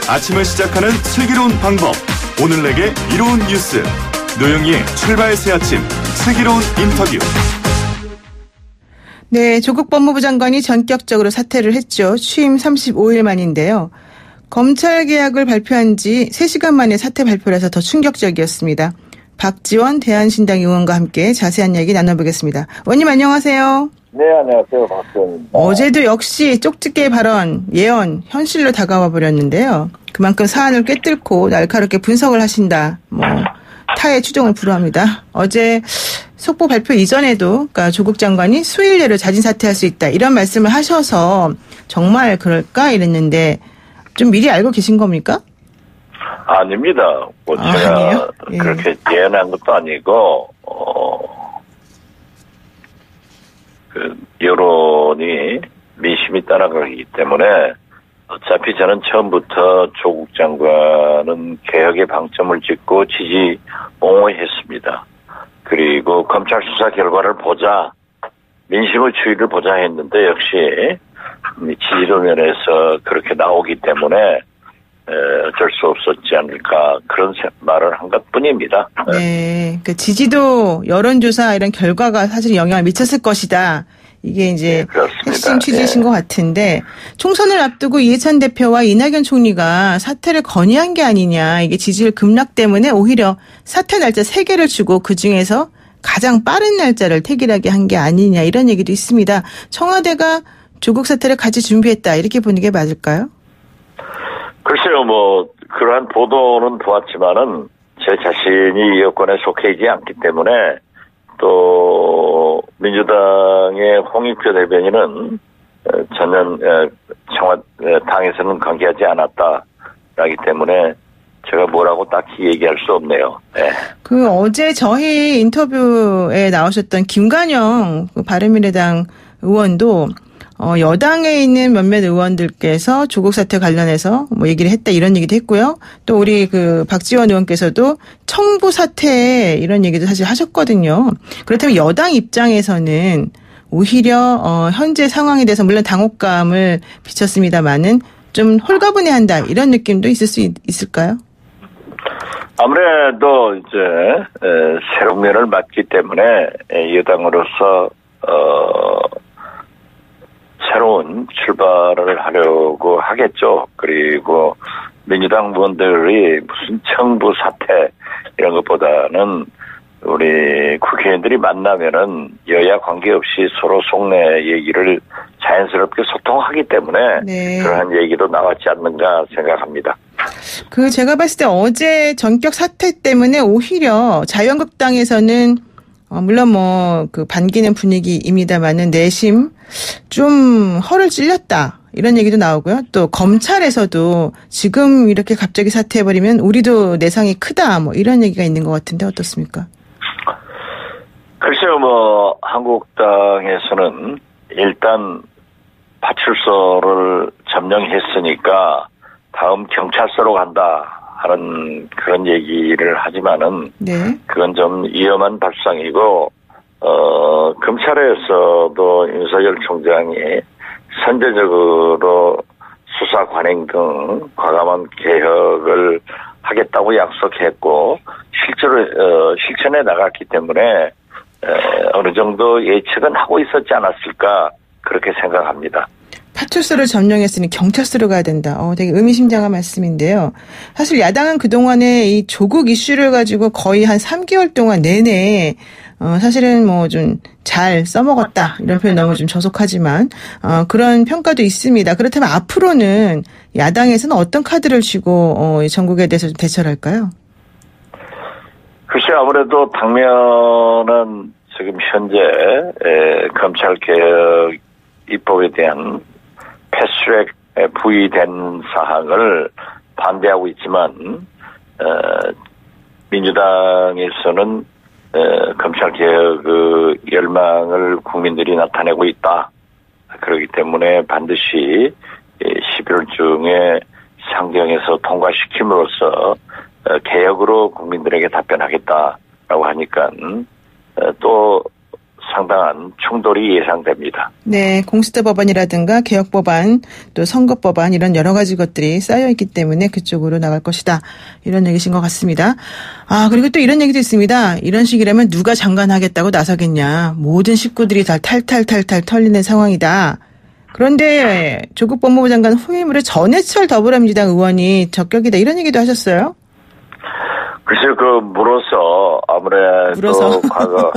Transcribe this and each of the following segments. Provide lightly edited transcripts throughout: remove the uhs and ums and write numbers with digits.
아침을 시작하는 슬기로운 방법. 오늘 내게 이로운 뉴스. 노영희의 출발 새 아침 슬기로운 인터뷰. 네, 조국 법무부 장관이 전격적으로 사퇴를 했죠. 취임 35일 만인데요. 검찰 개혁을 발표한 지 3시간 만에 사퇴 발표라서 더 충격적이었습니다. 박지원 대한신당 의원과 함께 자세한 이야기 나눠보겠습니다. 의원님 안녕하세요. 네, 안녕하세요. 박지원입니다. 어제도 역시 쪽집게 발언, 예언, 현실로 다가와 버렸는데요. 그만큼 사안을 꿰뚫고 날카롭게 분석을 하신다. 타의 추종을 불허합니다. 어제 속보 발표 이전에도 그러니까 조국 장관이 수일 내로 자진 사퇴할 수 있다. 이런 말씀을 하셔서 정말 그럴까 이랬는데 좀 미리 알고 계신 겁니까? 아닙니다. 제가 아니에요? 예. 그렇게 예언한 것도 아니고 여론이 민심이 따라가기 때문에 어차피 저는 처음부터 조국 장관은 개혁의 방점을 찍고 지지 옹호했습니다. 그리고 검찰 수사 결과를 보자, 민심의 추이를 보자 했는데 역시 지지도 면에서 그렇게 나오기 때문에 어쩔 수 없었지 않을까 그런 말을 한 것뿐입니다. 네, 그 지지도 여론조사 이런 결과가 사실 영향을 미쳤을 것이다. 이게 이제 네, 핵심 취지이신 것 같은데 총선을 앞두고 이해찬 대표와 이낙연 총리가 사퇴를 건의한 게 아니냐. 이게 지지율 급락 때문에 오히려 사퇴 날짜 3개를 주고 그중에서 가장 빠른 날짜를 택일하게 한 게 아니냐. 이런 얘기도 있습니다. 청와대가 조국 사퇴를 같이 준비했다. 이렇게 보는 게 맞을까요? 글쎄요, 그러한 보도는 보았지만은 제 자신이 이 여권에 속해 있지 않기 때문에 또 민주당의 홍익표 대변인은 전혀 당에서는 관계하지 않았다라기 때문에 제가 뭐라고 딱히 얘기할 수 없네요. 네. 어제 저희 인터뷰에 나오셨던 김관영 바른미래당 의원도 여당에 있는 몇몇 의원들께서 조국 사퇴 관련해서 얘기를 했다 이런 얘기도 했고요. 또 우리 박지원 의원께서도 청부 사퇴 이런 얘기도 사실 하셨거든요. 그렇다면 여당 입장에서는 오히려 현재 상황에 대해서 물론 당혹감을 비쳤습니다만은 좀 홀가분해한다 이런 느낌도 있을 수 있을까요? 아무래도 이제 새로운 면을 맞기 때문에 여당으로서 새로운 출발을 하려고 하겠죠. 그리고 민주당 의원들이 무슨 청부 사퇴 이런 것보다는 우리 국회의원들이 만나면은 여야 관계없이 서로 속내 얘기를 자연스럽게 소통하기 때문에 네. 그러한 얘기도 나왔지 않는가 생각합니다. 제가 봤을 때 어제 전격 사퇴 때문에 오히려 자유한국당에서는 물론 반기는 분위기입니다만은 내심 좀 허를 찔렸다 이런 얘기도 나오고요. 또 검찰에서도 지금 이렇게 갑자기 사퇴해버리면 우리도 내상이 크다 이런 얘기가 있는 것 같은데 어떻습니까? 글쎄요, 한국당에서는 일단 파출소를 점령했으니까 다음 경찰서로 간다 하는 그런 얘기를 하지만은 네. 그건 좀 위험한 발상이고 검찰에서도 윤석열 총장이 선제적으로 수사 관행 등 과감한 개혁을 하겠다고 약속했고 실제로 실천해 나갔기 때문에 어느 정도 예측은 하고 있었지 않았을까 그렇게 생각합니다. 파출소를 점령했으니 경찰서로 가야 된다. 되게 의미심장한 말씀인데요. 사실 야당은 그동안에 이 조국 이슈를 가지고 거의 한 3개월 동안 내내 사실은 좀 잘 써먹었다. 이런 표현 너무 좀 저속하지만 그런 평가도 있습니다. 그렇다면 앞으로는 야당에서는 어떤 카드를 쥐고 전국에 대해서 좀 대처를 할까요? 글쎄 아무래도 당면은 지금 현재 검찰개혁 입법에 대한 패스트트랙 부의된 사항을 반대하고 있지만 민주당에서는 검찰개혁의 열망을 국민들이 나타내고 있다. 그렇기 때문에 반드시 11월 중에 상경에서 통과시킴으로써 개혁으로 국민들에게 답변하겠다라고 하니까 또 상당한 충돌이 예상됩니다. 네, 공수처 법안이라든가 개혁 법안, 또 선거 법안 이런 여러 가지 것들이 쌓여 있기 때문에 그쪽으로 나갈 것이다. 이런 얘기신 것 같습니다. 아, 그리고 또 이런 얘기도 있습니다. 이런 식이라면 누가 장관하겠다고 나서겠냐. 모든 식구들이 다 탈탈탈탈 털리는 상황이다. 그런데 조국 법무부 장관 후임으로 전해철 더불어민주당 의원이 적격이다. 이런 얘기도 하셨어요? 글쎄요, 아무래도 과거,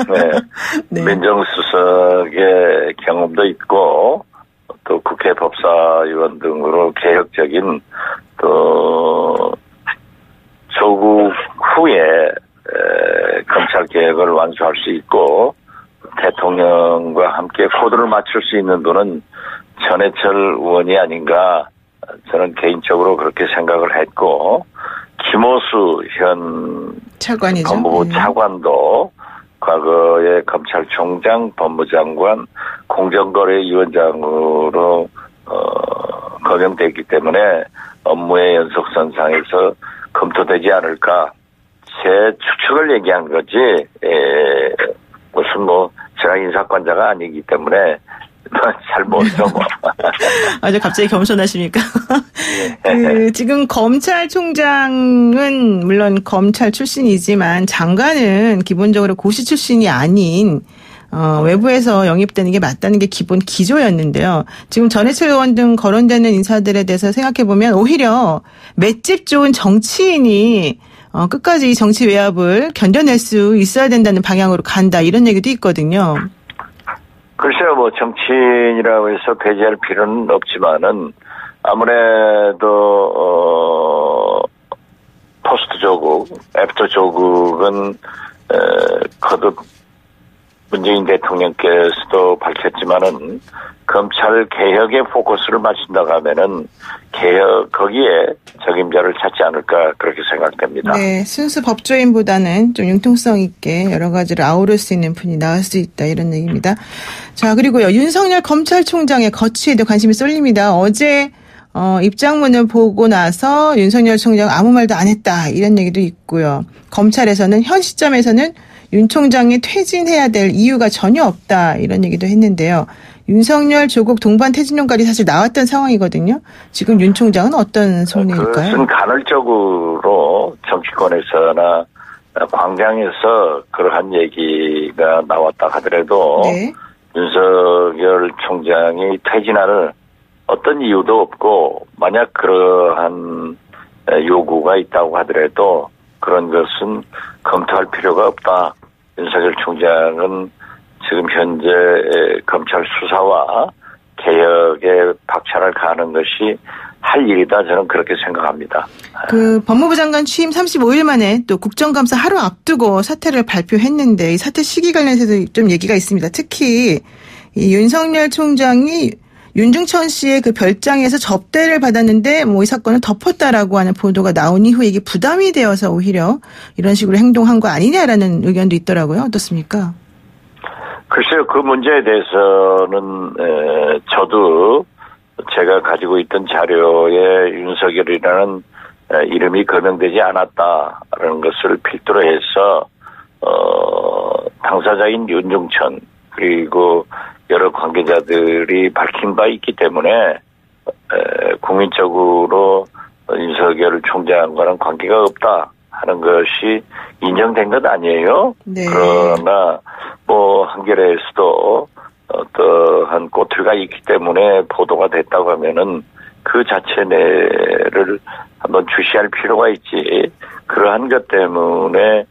네. 민정수석의 경험도 있고, 또 국회 법사위원 등으로 개혁적인, 또, 조국 후에, 검찰개혁을 완수할 수 있고, 대통령과 함께 코드를 맞출 수 있는 분은 전해철 의원이 아닌가, 저는 개인적으로 그렇게 생각을 했고, 김호수 현 차관이죠. 법무부 차관도 과거에 검찰총장, 법무장관, 공정거래위원장으로 거명됐기 때문에 업무의 연속선상에서 검토되지 않을까. 제 추측을 얘기한 거지 무슨 제가 인사권자가 아니기 때문에 잘 모르죠, 아주 갑자기 겸손하십니까? 지금 검찰총장은 물론 검찰 출신이지만 장관은 기본적으로 고시 출신이 아닌 외부에서 영입되는 게 맞다는 게 기본 기조였는데요. 지금 전해철 의원 등 거론되는 인사들에 대해서 생각해보면 오히려 맷집 좋은 정치인이 끝까지 이 정치 외압을 견뎌낼 수 있어야 된다는 방향으로 간다. 이런 얘기도 있거든요. 글쎄요, 정치인이라고 해서 배제할 필요는 없지만은, 아무래도, 포스트 조국, 애프터 조국은, 거듭 문재인 대통령께서도 밝혔지만은, 검찰 개혁에 포커스를 맞춘다고 하면은, 거기에 적임자를 찾지 않을까, 그렇게 생각됩니다. 네, 순수 법조인보다는 좀 융통성 있게 여러 가지를 아우를 수 있는 분이 나올 수 있다, 이런 얘기입니다. 자, 그리고요, 윤석열 검찰총장의 거취에도 관심이 쏠립니다. 어제, 입장문을 보고 나서 윤석열 총장 아무 말도 안 했다, 이런 얘기도 있고요. 검찰에서는 현 시점에서는 윤 총장이 퇴진해야 될 이유가 전혀 없다, 이런 얘기도 했는데요. 윤석열 조국 동반 퇴진론까지 사실 나왔던 상황이거든요. 지금 윤 총장은 어떤 속내일까요? 그것은 간헐적으로 정치권에서나 광장에서 그러한 얘기가 나왔다 하더라도 네. 윤석열 총장이 퇴진할 어떤 이유도 없고 만약 그러한 요구가 있다고 하더라도 그런 것은 검토할 필요가 없다. 윤석열 총장은 지금 현재 검찰 수사와 개혁에 박차를 가하는 것이 할 일이다. 저는 그렇게 생각합니다. 법무부 장관 취임 35일 만에 또 국정감사 하루 앞두고 사퇴를 발표했는데 이 사퇴 시기 관련해서도 좀 얘기가 있습니다. 특히 이 윤석열 총장이 윤중천 씨의 그 별장에서 접대를 받았는데 이 사건을 덮었다라고 하는 보도가 나온 이후에 이게 부담이 되어서 오히려 이런 식으로 행동한 거 아니냐라는 의견도 있더라고요. 어떻습니까? 글쎄요, 그 문제에 대해서는 저도 제가 가지고 있던 자료에 윤석열이라는 이름이 거명되지 않았다라는 것을 필두로 해서 당사자인 윤중천 그리고 여러 관계자들이 밝힌 바 있기 때문에 국민적으로 윤석열 총장과는 관계가 없다 하는 것이 인정된 것 아니에요. 네. 그러나 한겨레에서도 어떠한 꼬투리가 있기 때문에 보도가 됐다고 하면은 그 자체를 한번 주시할 필요가 있지. 그러한 것 때문에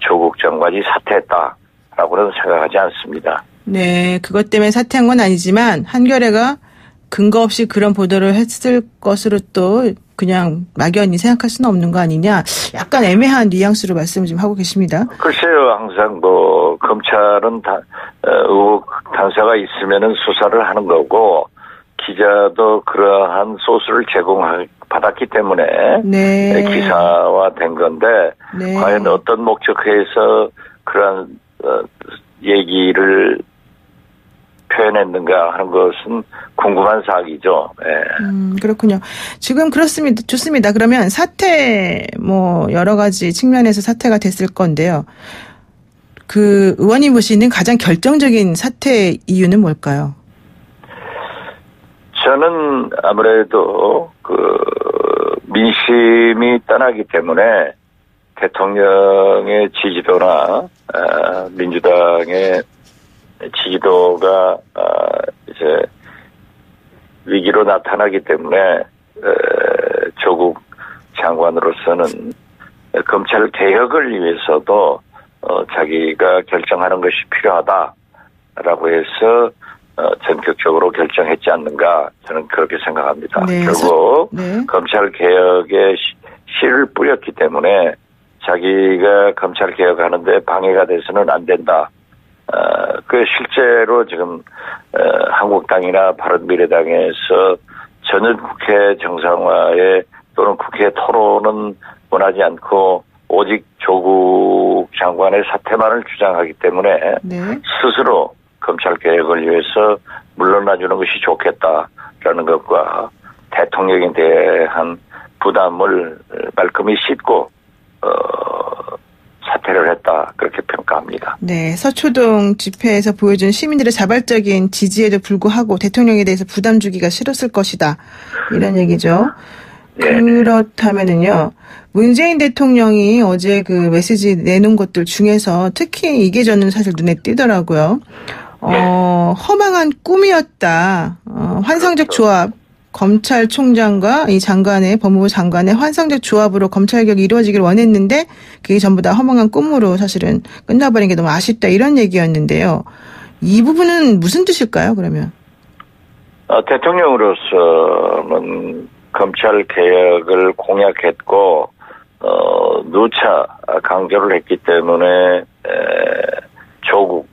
조국 장관이 사퇴했다라고는 생각하지 않습니다. 네, 그것 때문에 사퇴한 건 아니지만 한겨레가 근거 없이 그런 보도를 했을 것으로 또 그냥 막연히 생각할 수는 없는 거 아니냐. 약간 애매한 뉘앙스로 말씀을 좀 하고 계십니다. 글쎄요, 항상 검찰은 의혹 단서가 있으면은 수사를 하는 거고 기자도 그러한 소스를 제공받았기 때문에 네. 기사화된 건데 네. 과연 어떤 목적에서 그러한 얘기를 표현했는가 하는 것은 궁금한 사항이죠. 네. 그렇군요. 지금 그렇습니다. 좋습니다. 그러면 사퇴 여러 가지 측면에서 사퇴가 됐을 건데요. 그 의원님 보시는 가장 결정적인 사퇴 이유는 뭘까요? 저는 아무래도 민심이 떠나기 때문에 대통령의 지지도나 민주당의 지지도가 이제 위기로 나타나기 때문에 조국 장관으로서는 검찰 개혁을 위해서도 자기가 결정하는 것이 필요하다라고 해서 전격적으로 결정했지 않는가 저는 그렇게 생각합니다. 네, 결국 네. 검찰 개혁에 씨를 뿌렸기 때문에 자기가 검찰 개혁하는데 방해가 돼서는 안 된다. 그 실제로 지금 한국당이나 바른미래당에서 전혀 국회 정상화에 또는 국회 토론은 원하지 않고 오직 조국 장관의 사퇴만을 주장하기 때문에 네. 스스로 검찰 개혁을 위해서 물러나주는 것이 좋겠다라는 것과 대통령에 대한 부담을 말끔히 씻고 사퇴를 했다 그렇게 평가합니다. 네, 서초동 집회에서 보여준 시민들의 자발적인 지지에도 불구하고 대통령에 대해서 부담 주기가 싫었을 것이다 이런 얘기죠. 네. 그렇다면은요, 문재인 대통령이 어제 그 메시지 내놓은 것들 중에서 특히 이게 저는 사실 눈에 띄더라고요. 허망한 꿈이었다. 환상적 조합. 검찰총장과 이 장관의 법무부 장관의 환상적 조합으로 검찰개혁이 이루어지길 원했는데 그게 전부 다 허망한 꿈으로 사실은 끝나버린 게 너무 아쉽다 이런 얘기였는데요. 이 부분은 무슨 뜻일까요? 그러면 대통령으로서는 검찰 개혁을 공약했고 누차 강조를 했기 때문에 조국,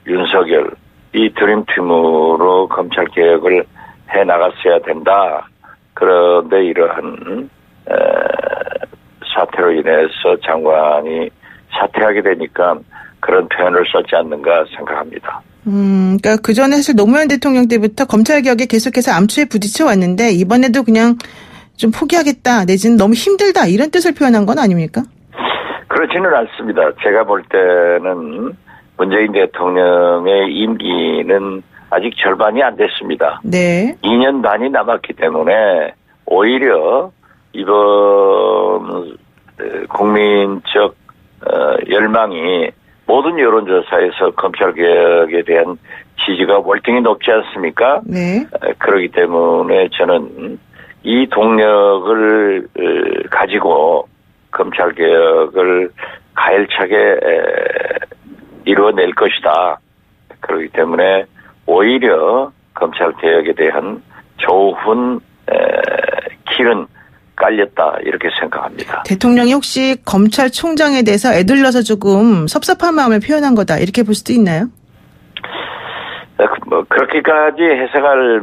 윤석열 이 드림팀으로 검찰 개혁을 해 나갔어야 된다. 그런데 이러한 사태로 인해서 장관이 사퇴하게 되니까 그런 표현을 썼지 않는가 생각합니다. 그러니까 그 전에 사실 노무현 대통령 때부터 검찰 개혁에 계속해서 암초에 부딪혀 왔는데 이번에도 그냥 좀 포기하겠다 내지는 너무 힘들다 이런 뜻을 표현한 건 아닙니까? 그렇지는 않습니다. 제가 볼 때는 문재인 대통령의 임기는 아직 절반이 안 됐습니다. 네. 2년 반이 남았기 때문에 오히려 이번 국민적 열망이 모든 여론조사에서 검찰개혁에 대한 지지가 월등히 높지 않습니까? 네. 그렇기 때문에 저는 이 동력을 가지고 검찰개혁을 가열차게 이루어낼 것이다. 그렇기 때문에 오히려 검찰개혁에 대한 좋은 길은 깔렸다 이렇게 생각합니다. 대통령이 혹시 검찰총장에 대해서 애들러서 조금 섭섭한 마음을 표현한 거다 이렇게 볼 수도 있나요? 그렇게까지 해석할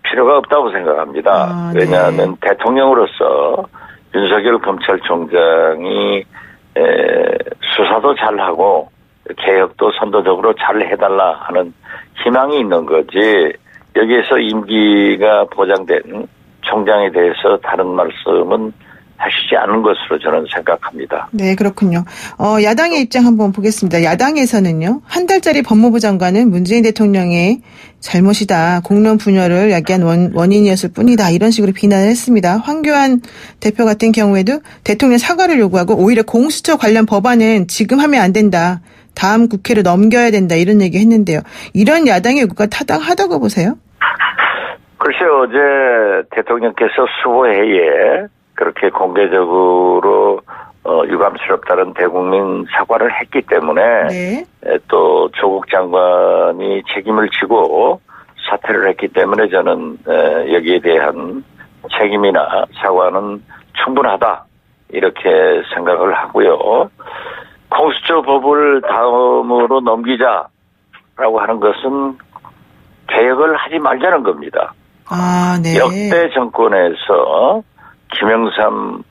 필요가 없다고 생각합니다. 네. 왜냐하면 대통령으로서 윤석열 검찰총장이 수사도 잘하고 개혁도 선도적으로 잘 해달라 하는 희망이 있는 거지 여기에서 임기가 보장된 총장에 대해서 다른 말씀은 하시지 않은 것으로 저는 생각합니다. 네, 그렇군요. 야당의 입장 한번 보겠습니다. 야당에서는요, 한 달짜리 법무부 장관은 문재인 대통령의 잘못이다. 공론 분열을 야기한 원인이었을 뿐이다. 이런 식으로 비난을 했습니다. 황교안 대표 같은 경우에도 대통령 사과를 요구하고 오히려 공수처 관련 법안은 지금 하면 안 된다. 다음 국회로 넘겨야 된다. 이런 얘기 했는데요. 이런 야당의 요구가 타당하다고 보세요? 글쎄요, 어제 대통령께서 수보회의에 그렇게 공개적으로 유감스럽다는 대국민 사과를 했기 때문에 네. 또 조국 장관이 책임을 지고 사퇴를 했기 때문에 저는 여기에 대한 책임이나 사과는 충분하다 이렇게 생각을 하고요. 공수처 법을 다음으로 넘기자라고 하는 것은 개혁을 하지 말자는 겁니다. 아, 네. 역대 정권에서 김영삼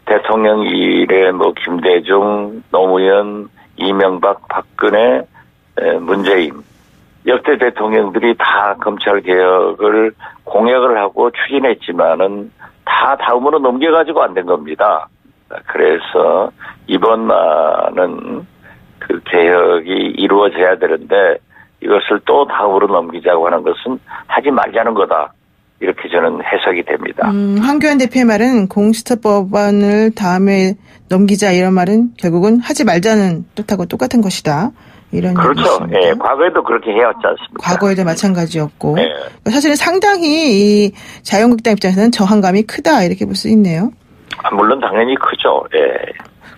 대통령 이래 김대중, 노무현, 이명박, 박근혜, 문재인 역대 대통령들이 다 검찰 개혁을 공약을 하고 추진했지만은 다 다음으로 넘겨가지고 안 된 겁니다. 그래서 이번만은 그 개혁이 이루어져야 되는데 이것을 또 다음으로 넘기자고 하는 것은 하지 말자는 거다. 이렇게 저는 해석이 됩니다. 황교안 대표의 말은 공수처법안을 다음에 넘기자 이런 말은 결국은 하지 말자는 뜻하고 똑같은 것이다. 이런 그렇죠. 예, 과거에도 그렇게 해왔지 않습니까? 과거에도 마찬가지였고 네. 사실은 상당히 이 자유한국당 입장에서는 저항감이 크다 이렇게 볼 수 있네요. 물론 당연히 크죠. 예.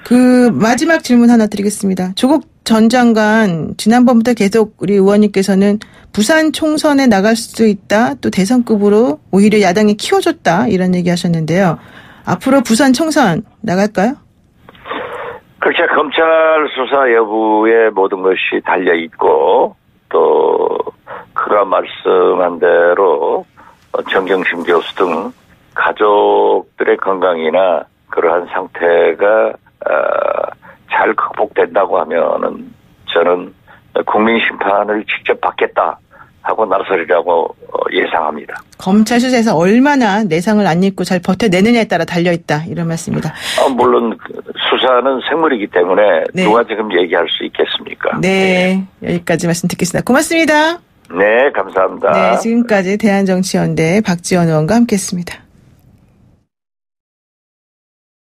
그 마지막 질문 하나 드리겠습니다. 조국 전 장관 지난번부터 계속 우리 의원님께서는 부산 총선에 나갈 수 있다. 또 대선급으로 오히려 야당이 키워줬다. 이런 얘기하셨는데요. 앞으로 부산 총선 나갈까요? 그렇죠. 검찰 수사 여부에 모든 것이 달려있고 또 그가 말씀한 대로 정경심 교수 등 가족들의 건강이나 그러한 상태가 잘 극복된다고 하면은 저는 국민 심판을 직접 받겠다 하고 나서리라고 예상합니다. 검찰 수사에서 얼마나 내상을 안 입고 잘 버텨내느냐에 따라 달려있다 이런 말씀입니다. 물론 수사는 생물이기 때문에 네. 누가 지금 얘기할 수 있겠습니까? 네, 여기까지 말씀 듣겠습니다. 고맙습니다. 네, 감사합니다. 네, 지금까지 대한정치연대 박지원 의원과 함께했습니다.